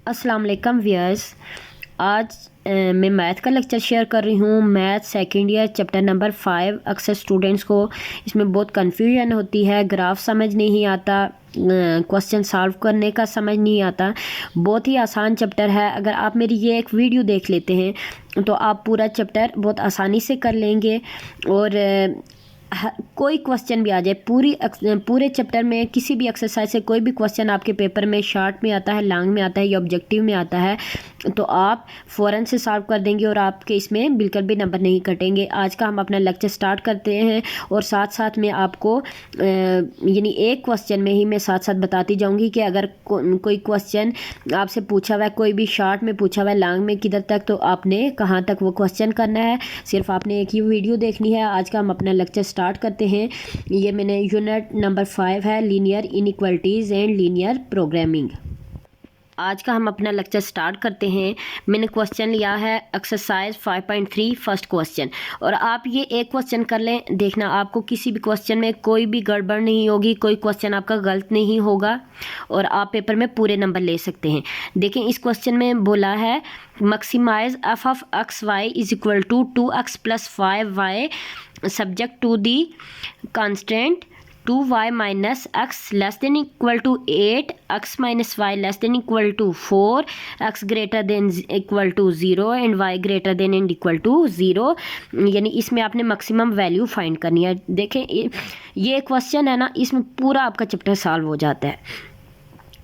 अस्सलाम वालेकुम व्यूअर्स। आज मैं मैथ का लेक्चर शेयर कर रही हूँ। Math second year chapter number 5। अक्सर स्टूडेंट्स को इसमें बहुत कन्फ्यूजन होती है, ग्राफ समझ नहीं आता, क्वेश्चन सॉल्व करने का समझ नहीं आता। बहुत ही आसान चैप्टर है। अगर आप मेरी ये एक वीडियो देख लेते हैं तो आप पूरा चैप्टर बहुत आसानी से कर लेंगे। और कोई क्वेश्चन भी आ जाए, पूरे चैप्टर में किसी भी एक्सरसाइज से कोई भी क्वेश्चन आपके पेपर में शॉर्ट में आता है, लॉन्ग में आता है या ऑब्जेक्टिव में आता है तो आप फ़ौरन से सॉल्व कर देंगे और आपके इसमें बिल्कुल भी नंबर नहीं कटेंगे। आज का हम अपना लेक्चर स्टार्ट करते हैं और साथ साथ में आपको यानी एक क्वेश्चन में ही मैं साथ साथ बताती जाऊँगी कि अगर कोई क्वेश्चन आपसे पूछा हुआ है, कोई भी शॉर्ट में पूछा हुआ है, लॉन्ग में किधर तक, तो आपने कहाँ तक वो क्वेश्चन करना है। सिर्फ आपने एक ही वीडियो देखनी है। आज का हम अपना लेक्चर स्टार्ट करते हैं। ये मैंने यूनिट नंबर 5 है, linear inequalities and linear programming. आज का हम अपना लेक्चर स्टार्ट करते हैं। मैंने क्वेश्चन लिया है एक्सरसाइज 5.3 फर्स्ट क्वेश्चन, और आप ये एक क्वेश्चन कर लें। देखना आपको किसी भी क्वेश्चन में कोई भी गड़बड़ नहीं होगी, कोई क्वेश्चन आपका गलत नहीं होगा और आप पेपर में पूरे नंबर ले सकते हैं। देखें, इस क्वेश्चन में बोला है maximize F of X Y is equal to 2x + 5y subject to the constant 2y minus x less than equal to 8, x minus y less than equal to 4, x greater than equal to 0 and y greater than and equal to 0। यानी इसमें आपने maximum value find करनी है। देखें, ये question है ना, इसमें पूरा आपका चैप्टर सॉल्व हो जाता है।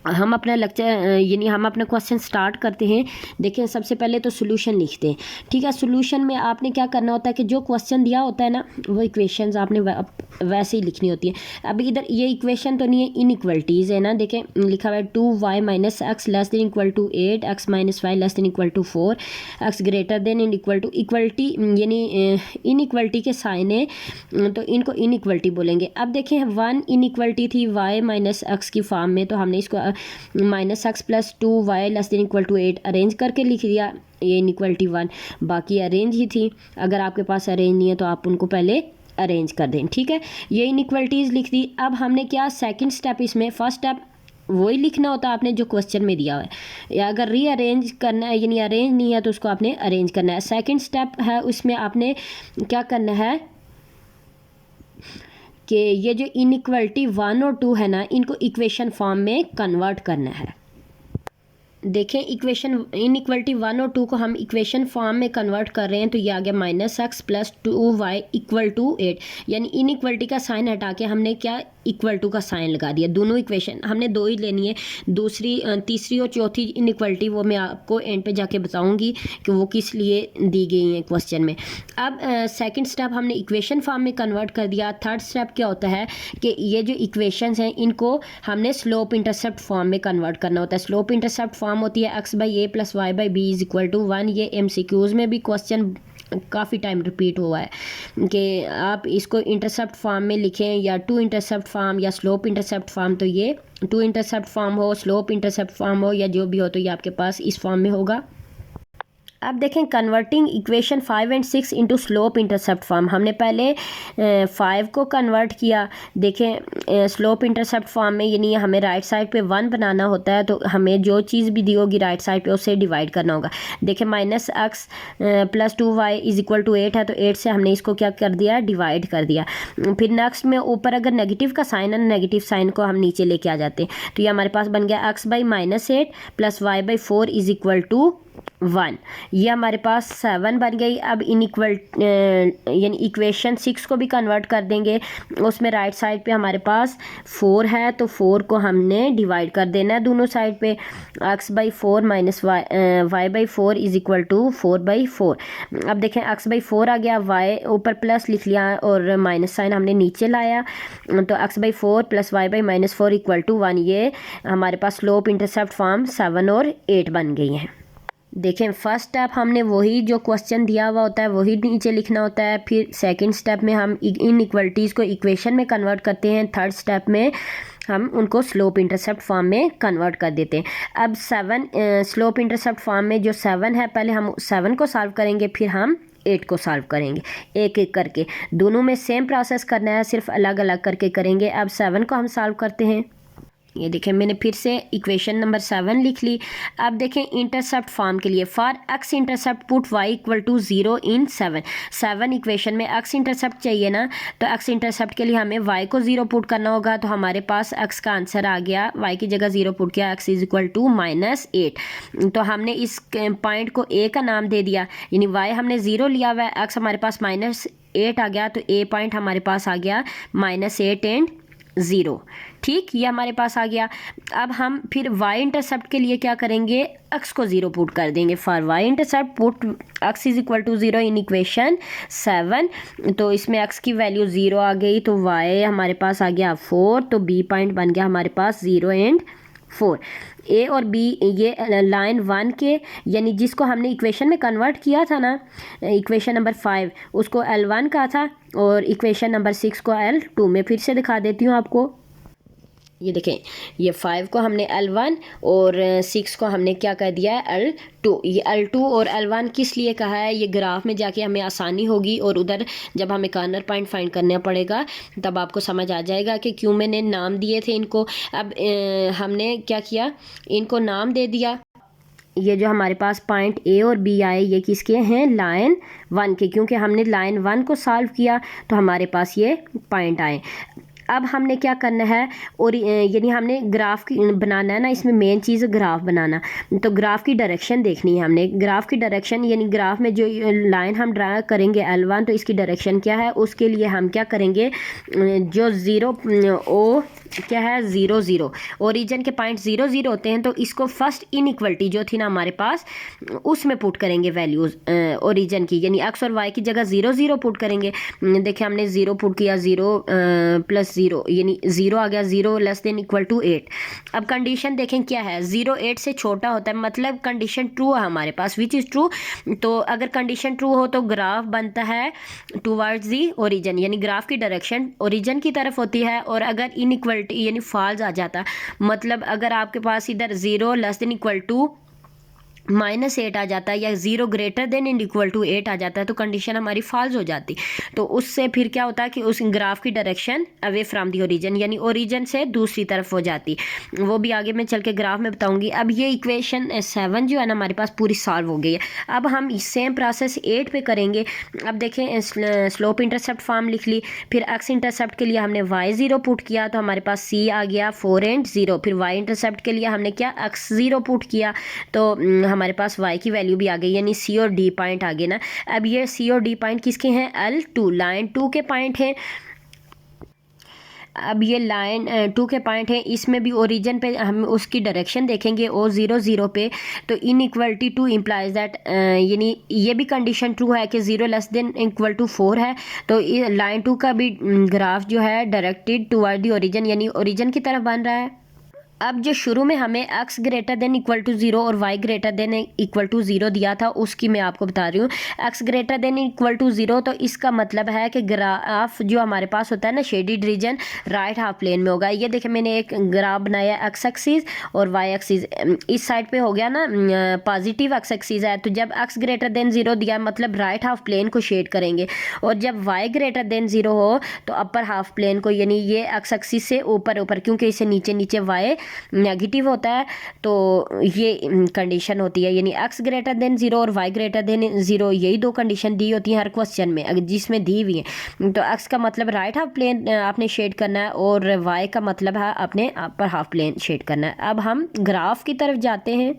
हम अपना लेक्चर यानी हम अपना क्वेश्चन स्टार्ट करते हैं। देखें, सबसे पहले तो सोल्यूशन लिखते हैं। ठीक है, सोल्यूशन में आपने क्या करना होता है कि जो क्वेश्चन दिया होता है ना, वो इक्वेशंस आपने वैसे ही लिखनी होती है। अब इधर ये इक्वेशन तो नहीं है, इनइक्वालिटीज़ है ना। देखें, लिखा हुआ है 2y - x less than equal to 8, x - y less than equal to 4, x greater than and equal to. Equality यानी इनइक्वलिटी के साइन है तो इनको इनइक्वलिटी बोलेंगे। अब देखें, 1 इनइक्वलिटी थी y - x की फॉर्म में, तो हमने इसको -x + 2y less than equal to 8 arrange करके लिख दिया। ये इनइक्वलिटी 1, बाकी अरेंज ही थी। अगर आपके पास अरेंज नहीं है तो आप उनको पहले अरेंज कर दें। ठीक है, ये इनइक्वलिटीज़ लिख दी। अब हमने क्या सेकंड स्टेप, इसमें फर्स्ट स्टेप वही लिखना होता है आपने जो क्वेश्चन में दिया हुआ है, या अगर रीअरेंज करना है यानी अरेंज नहीं है तो उसको आपने अरेंज करना है। सेकंड स्टेप है, उसमें आपने क्या करना है कि ये जो इनइक्वालिटी 1 और 2 है ना, इनको इक्वेशन फॉर्म में कन्वर्ट करना है। देखें, इक्वेशन इनइक्वालिटी 1 और 2 को हम इक्वेशन फॉर्म में कन्वर्ट कर रहे हैं, तो ये आ गया -x + 2y = 8। यानी इनइक्वालिटी का साइन हटा के हमने क्या इक्वल टू का साइन लगा दिया। दोनों इक्वेशन हमने दो ही लेनी है। दूसरी, तीसरी और चौथी इनइक्वालिटी वो मैं आपको एंड पे जाके बताऊंगी कि वो किस लिए दी गई हैं क्वेश्चन में। अब सेकंड स्टेप हमने इक्वेशन फॉर्म में कन्वर्ट कर दिया। थर्ड स्टेप क्या होता है कि ये जो इक्वेशंस हैं इनको हमने स्लोप इंटरसेप्ट फॉर्म में कन्वर्ट करना होता है। स्लोप इंटरसेप्ट फॉर्म होती है x/a + y/b = 1। ये MCQs में भी क्वेश्चन काफ़ी टाइम रिपीट हुआ है कि आप इसको इंटरसेप्ट फॉर्म में लिखें या टू इंटरसेप्ट फॉर्म या स्लोप इंटरसेप्ट फॉर्म। तो ये टू इंटरसेप्ट फॉर्म हो, स्लोप इंटरसेप्ट फॉर्म हो या जो भी हो, तो ये आपके पास इस फॉर्म में होगा। अब देखें, कन्वर्टिंग इक्वेशन 5 और 6 इनटू स्लोप इंटरसेप्ट फॉर्म। हमने पहले 5 को कन्वर्ट किया। देखें, स्लोप इंटरसेप्ट फॉर्म में यानी हमें राइट साइड पे 1 बनाना होता है, तो हमें जो चीज़ भी दी होगी राइट साइड पे उससे डिवाइड करना होगा। देखें, -x + 2y = 8 है, तो 8 से हमने इसको क्या कर दिया, डिवाइड कर दिया। फिर नेक्स्ट में ऊपर अगर नेगेटिव का साइन है, नेगेटिव साइन को हम नीचे लेके आ जाते हैं, तो ये हमारे पास बन गया x/-8 + y/4 = 1। ये हमारे पास 7 बन गई। अब इनइक्वल यानी इक्वेशन 6 को भी कन्वर्ट कर देंगे। उसमें राइट साइड पे हमारे पास 4 है, तो 4 को हमने डिवाइड कर देना है दोनों साइड पे। x/4 - y/4 = 4/4। अब देखें, x/4 आ गया, y ऊपर प्लस लिख लिया और माइनस साइन हमने नीचे लाया, तो x/4 + y/-4 = 1। ये हमारे पास स्लोप इंटरसेप्ट फॉर्म 7 और 8 बन गई हैं। देखें, फर्स्ट स्टेप हमने वही जो क्वेश्चन दिया हुआ होता है वही नीचे लिखना होता है। फिर सेकंड स्टेप में हम इनइक्वालिटीज़ को इक्वेशन में कन्वर्ट करते हैं। थर्ड स्टेप में हम उनको स्लोप इंटरसेप्ट फॉर्म में कन्वर्ट कर देते हैं। अब 7 स्लोप इंटरसेप्ट फॉर्म में जो 7 है, पहले हम 7 को सॉल्व करेंगे, फिर हम 8 को सॉल्व करेंगे एक एक करके। दोनों में सेम प्रोसेस करना है, सिर्फ अलग अलग करके करेंगे। अब 7 को हम सॉल्व करते हैं। ये देखें मैंने फिर से इक्वेशन नंबर 7 लिख ली। अब देखें इंटरसेप्ट फॉर्म के लिए for X intercept put y equal to 0 in 7 equation में एक्स इंटरसेप्ट चाहिए ना, तो एक्स इंटरसेप्ट के लिए हमें y को 0 पुट करना होगा। तो हमारे पास x का आंसर आ गया, y की जगह 0 पुट किया, x इज इक्वल टू -8। तो हमने इस पॉइंट को a का नाम दे दिया, यानी y हमने 0 लिया हुआ है, x हमारे पास -8 आ गया, तो a पॉइंट हमारे पास आ गया -8 एंड 0। ठीक, ये हमारे पास आ गया। अब हम फिर y इंटरसेप्ट के लिए क्या करेंगे, x को 0 पुट कर देंगे। For y intercept put x is equal to 0 in equation 7। तो इसमें x की वैल्यू 0 आ गई, तो y हमारे पास आ गया 4, तो b पॉइंट बन गया हमारे पास 0 एंड 4। ए और बी ये लाइन 1 के, यानी जिसको हमने इक्वेशन में कन्वर्ट किया था ना, इक्वेशन नंबर 5 उसको L1 का था, और इक्वेशन नंबर 6 को L2 में फिर से दिखा देती हूँ आपको। ये देखें, ये 5 को हमने L1 और 6 को हमने क्या कह दिया है L2। ये L2 और L1 किस लिए कहा है, ये ग्राफ में जाके हमें आसानी होगी, और उधर जब हमें कॉर्नर पॉइंट फाइंड करना पड़ेगा तब आपको समझ आ जाएगा कि क्यों मैंने नाम दिए थे इनको। अब हमने क्या किया, इनको नाम दे दिया। ये जो हमारे पास पॉइंट ए और बी आए, ये किसके हैं, लाइन 1 के, क्योंकि हमने लाइन 1 को सॉल्व किया तो हमारे पास ये पॉइंट आए। अब हमने क्या करना है, और यानी हमने ग्राफ की बनाना है ना, इसमें मेन चीज़ ग्राफ बनाना। तो ग्राफ की डायरेक्शन देखनी है हमने। ग्राफ की डायरेक्शन यानी ग्राफ में जो लाइन हम ड्रा करेंगे L1, तो इसकी डायरेक्शन क्या है, उसके लिए हम क्या करेंगे, जो 0 ओ क्या है 0 0 ओरिजिन के पॉइंट 0 0 होते हैं, तो इसको फर्स्ट इनइक्वलिटी जो थी ना हमारे पास, उसमें पुट करेंगे वैल्यूज़ ओरिजिन की, यानी x और y की जगह 0 0 पुट करेंगे। देखिए हमने 0 पुट किया, 0 + 0 यानी 0 आ गया, 0 लेस देन इक्वल टू 8। अब कंडीशन देखें क्या है, 0 8 से छोटा होता है, मतलब कंडीशन ट्रू है हमारे पास, विच इज़ ट्रू। तो अगर कंडीशन ट्रू हो तो ग्राफ बनता है टूवर्ड्स दी ओरिजिन, यानी ग्राफ की डायरेक्शन ओरिजिन की तरफ होती है। और अगर इनइक्वलिटी यानी फॉल्स आ जाता, मतलब अगर आपके पास इधर 0 लेस देन इक्वल टू -8 आ जाता है, या 0 greater than and equal to 8 आ जाता है, तो कंडीशन हमारी फॉल्स हो जाती। तो उससे फिर क्या होता है कि उस ग्राफ की direction away from the origin, यानी ओरिजिन से दूसरी तरफ हो जाती। वो भी आगे मैं चल के ग्राफ में बताऊंगी। अब ये इक्वेशन 7 जो है ना हमारे पास पूरी सॉल्व हो गई है। अब हम सेम प्रोसेस 8 पे करेंगे। अब देखें, स्लोप इंटरसेप्ट फॉर्म लिख ली, फिर एक्स इंटरसेप्ट के लिए हमने y0 पुट किया, तो हमारे पास c आ गया 4 एंड 0। फिर y इंटरसेप्ट के लिए हमने क्या x0 पुट किया, तो हमारे पास y की वैल्यू भी आ गई, यानी c और d पॉइंट आ गए ना। अब ये c और d पॉइंट किसके हैं, L2 लाइन 2 के पॉइंट हैं। अब ये लाइन 2 के पॉइंट है, इसमें भी ओरिजिन पे हम उसकी डायरेक्शन देखेंगे O0 0 पे। तो इनइक्वलिटी 2 इम्प्लाइज दैट, यानी ये भी कंडीशन ट्रू है कि 0 लेस देन इक्वल टू 4 है। तो लाइन 2 का भी ग्राफ जो है डायरेक्टेड टुवर्ड दी ओरिजिन, यानी ओरिजिन की तरफ बन रहा है। अब जो शुरू में हमें x greater than equal to 0 और y greater than equal to 0 दिया था, उसकी मैं आपको बता रही हूँ। x greater than equal to 0, तो इसका मतलब है कि ग्राफ जो हमारे पास होता है ना shaded region, right half plane में होगा। ये देखें मैंने एक ग्राफ बनाया x एक्सिस और y एक्सिस, इस साइड पे हो गया ना पॉजिटिव x एक्सिस है, तो जब x ग्रेटर देन 0 दिया मतलब राइट हाफ प्लेन को शेड करेंगे, और जब y ग्रेटर देन 0 हो तो अपर हाफ प्लेन को, यानी ये x एक्सिस से ऊपर, क्योंकि इसे नीचे नीचे y नेगेटिव होता है, तो ये कंडीशन होती है। यानी x ग्रेटर देन 0 और y ग्रेटर देन 0, यही दो कंडीशन दी होती हैं हर क्वेश्चन में, अगर जिसमें दी हुई है। तो x का मतलब राइट हाफ प्लेन आपने शेड करना है, और y का मतलब है आपने अपर हाफ प्लेन शेड करना है। अब हम ग्राफ की तरफ जाते हैं।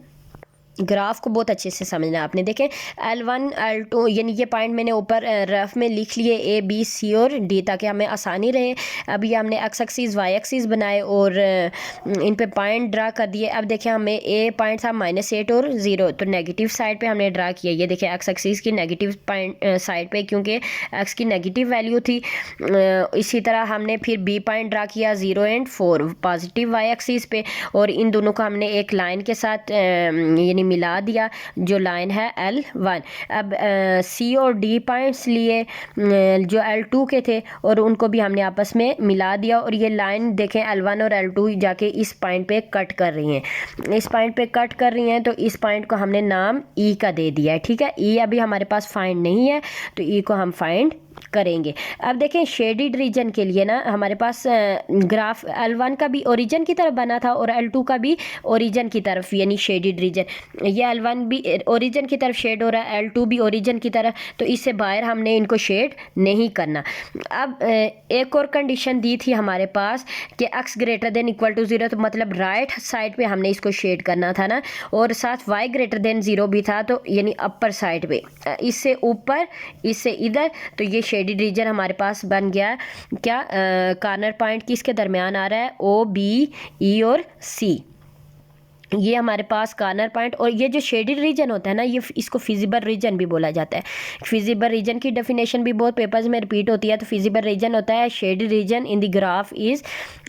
ग्राफ को बहुत अच्छे से समझना है आपने। देखें L1 L2 यानी ये पॉइंट मैंने ऊपर रफ में लिख लिए A B C और D, ताकि हमें आसानी रहे। अब ये हमने x एक्सिस y एक्सिस बनाए और इन पे पॉइंट ड्रा कर दिए। अब देखें हमें A पॉइंट था -8 और 0, तो नेगेटिव साइड पे हमने ड्रा किया। ये देखें x एक्सिस की नेगेटिव पॉइंट साइड पे, क्योंकि x की नेगेटिव वैल्यू थी। इसी तरह हमने फिर B पॉइंट ड्रा किया 0 एंड 4 पॉजिटिव y एक्सिस पे, और इन दोनों को हमने एक लाइन के साथ यानी मिला दिया, जो लाइन है L1। अब C और D पॉइंट्स लिए जो L2 के थे, और उनको भी हमने आपस में मिला दिया, और ये लाइन देखें L1 और L2 जाके इस पॉइंट पे कट कर रही हैं, इस पॉइंट पे कट कर रही हैं। तो इस पॉइंट को हमने नाम E का दे दिया है, ठीक है। E अभी हमारे पास फाइंड नहीं है, तो E को हम फाइंड करेंगे। अब देखें शेडिड रीजन के लिए ना हमारे पास ग्राफ L1 का भी ओरिजिन की तरफ बना था और L2 का भी ओरिजिन की तरफ, यानी शेडिड रीजन। ये L1 भी ओरिजिन की तरफ शेड हो रहा है, L2 भी ओरिजिन की तरफ, तो इससे बाहर हमने इनको शेड नहीं करना। अब एक और कंडीशन दी थी हमारे पास कि x greater than equal to 0, तो मतलब राइट साइड पे हमने इसको शेड करना था ना, और साथ y ग्रेटर देन 0 भी था, तो यानी अपर साइड पे, इससे ऊपर इससे इधर, तो ये शेडिड रीजन हमारे पास बन गया। क्या कॉर्नर पॉइंट किसके दरमियान आ रहा है, O, B, E और C, ये हमारे पास कॉर्नर पॉइंट। और ये जो शेडिड रीजन होता है ना, ये इसको फिजिबल रीजन भी बोला जाता है। फिजिबल रीजन की डेफिनेशन भी बहुत पेपर्स में रिपीट होती है। तो फिजिबल रीजन होता है shaded reason in the graph is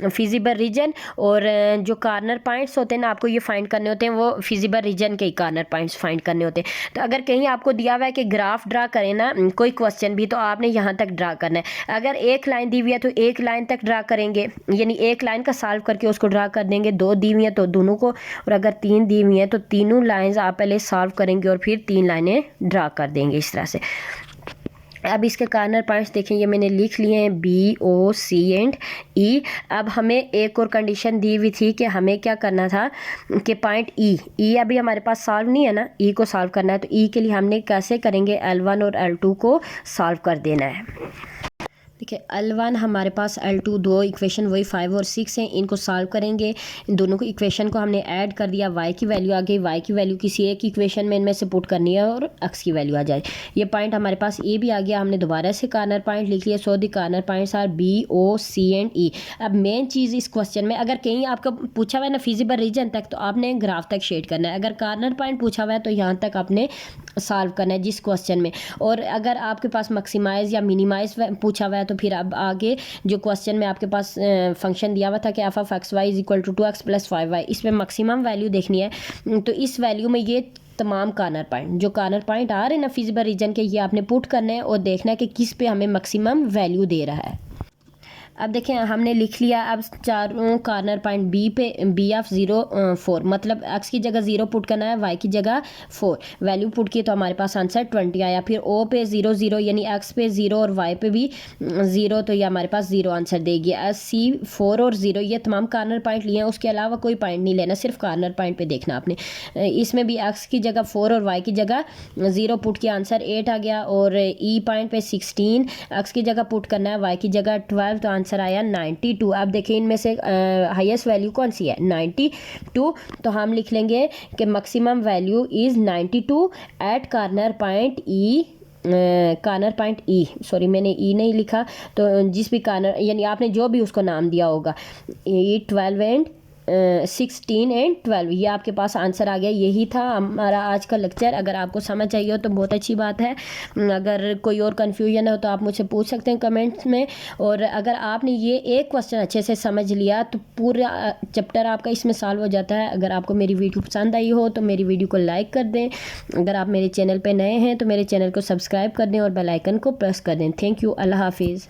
feasible region, और जो कॉर्नर पॉइंट्स होते हैं ना, आपको ये फाइंड करने होते हैं, वो फिजिबल रीजन के ही कॉर्नर पॉइंट्स फाइंड करने होते हैं। तो अगर कहीं आपको दिया हुआ है कि ग्राफ ड्रा करें ना, कोई क्वेश्चन भी, तो आपने यहाँ तक ड्रा करना है। अगर एक लाइन दी हुई है तो एक लाइन तक ड्रा करेंगे, यानी एक लाइन का सॉल्व करके उसको ड्रा कर देंगे। दो दी हुई है तो दोनों को, और अगर तीन दी हुई हैं तो तीनों लाइंस आप पहले सॉल्व करेंगे और फिर तीन लाइनें ड्रा कर देंगे इस तरह से। अब इसके कॉर्नर पॉइंट्स देखें, ये मैंने लिख लिए हैं B, O, C and E। अब हमें एक और कंडीशन दी हुई थी कि हमें क्या करना था कि पॉइंट E अभी हमारे पास सॉल्व नहीं है ना, E को सॉल्व करना है। तो E के लिए हमने कैसे करेंगे, L1 और L2 को सॉल्व कर देना है। ठीक है, L1 हमारे पास, L2 दो इक्वेशन वही 5 और 6 हैं, इनको सॉल्व करेंगे। इन दोनों को इक्वेशन को हमने ऐड कर दिया, y की वैल्यू आ गई, y की वैल्यू किसी एक इक्वेशन में इनमें से पुट करनी है और x की वैल्यू आ जाए। ये पॉइंट हमारे पास A भी आ गया, हमने दोबारा से कॉर्नर पॉइंट लिख लिया। So the corner points are B, O, C and E। अब मेन चीज़ इस क्वेश्चन में, अगर कहीं आपका पूछा हुआ है ना फिजिबल रीजन तक, तो आपने ग्राफ तक शेड करना है। अगर कॉर्नर पॉइंट पूछा हुआ है तो यहाँ तक आपने सॉल्व करना है जिस क्वेश्चन में। और अगर आपके पास मैक्सिमाइज या मिनिमाइज पूछा हुआ है तो फिर अब आगे जो क्वेश्चन में आपके पास फंक्शन दिया हुआ था कि f(x, y) equal to 2x plus 5y, इसमें मैक्सिमम वैल्यू देखनी है। तो इस वैल्यू में ये तमाम कॉर्नर पॉइंट, जो कॉर्नर पॉइंट आ रहे हैं ना फिजिबल रीजन के, ये आपने पुट करना है और देखना है कि किस पे हमें मैक्सिमम वैल्यू दे रहा है। अब देखें हमने लिख लिया। अब चारों कॉर्नर पॉइंट B पे B ऑफ 0 4, मतलब x की जगह 0 पुट करना है, y की जगह 4 वैल्यू पुट की, तो हमारे पास आंसर 20 आया। फिर O पे 0 0, यानी x पे 0 और y पे भी 0, तो ये हमारे पास 0 आंसर देगी। C 4 और 0, ये तमाम कॉर्नर पॉइंट लिए हैं, उसके अलावा कोई पॉइंट नहीं लेना, सिर्फ कॉर्नर पॉइंट पे देखना आपने। इसमें भी x की जगह 4 और y की जगह 0 पुट किया, आंसर 8 आ गया। और E पॉइंट पे 16, x की जगह पुट करना है, y की जगह 12, तो आंसर आया 92। अब देखिए इनमें से हाईएस्ट वैल्यू कौन सी है, 92। तो हम लिख लेंगे कि maximum value is 92 at corner point E। Corner point E, sorry मैंने E नहीं लिखा, तो जिस भी कॉर्नर, यानी आपने जो भी उसको नाम दिया होगा, E 12 एंड 16 एंड 12, ये आपके पास आंसर आ गया। यही था हमारा आज का लेक्चर। अगर आपको समझ आई हो तो बहुत अच्छी बात है। अगर कोई और कन्फ्यूजन हो तो आप मुझसे पूछ सकते हैं कमेंट्स में। और अगर आपने ये एक क्वेश्चन अच्छे से समझ लिया तो पूरा चैप्टर आपका इसमें सॉल्व हो जाता है। अगर आपको मेरी वीडियो पसंद आई हो तो मेरी वीडियो को लाइक कर दें। अगर आप मेरे चैनल पर नए हैं तो मेरे चैनल को सब्सक्राइब कर दें और बेल आइकन को प्रेस कर दें। थैंक यू, अल्लाह हाफिज़।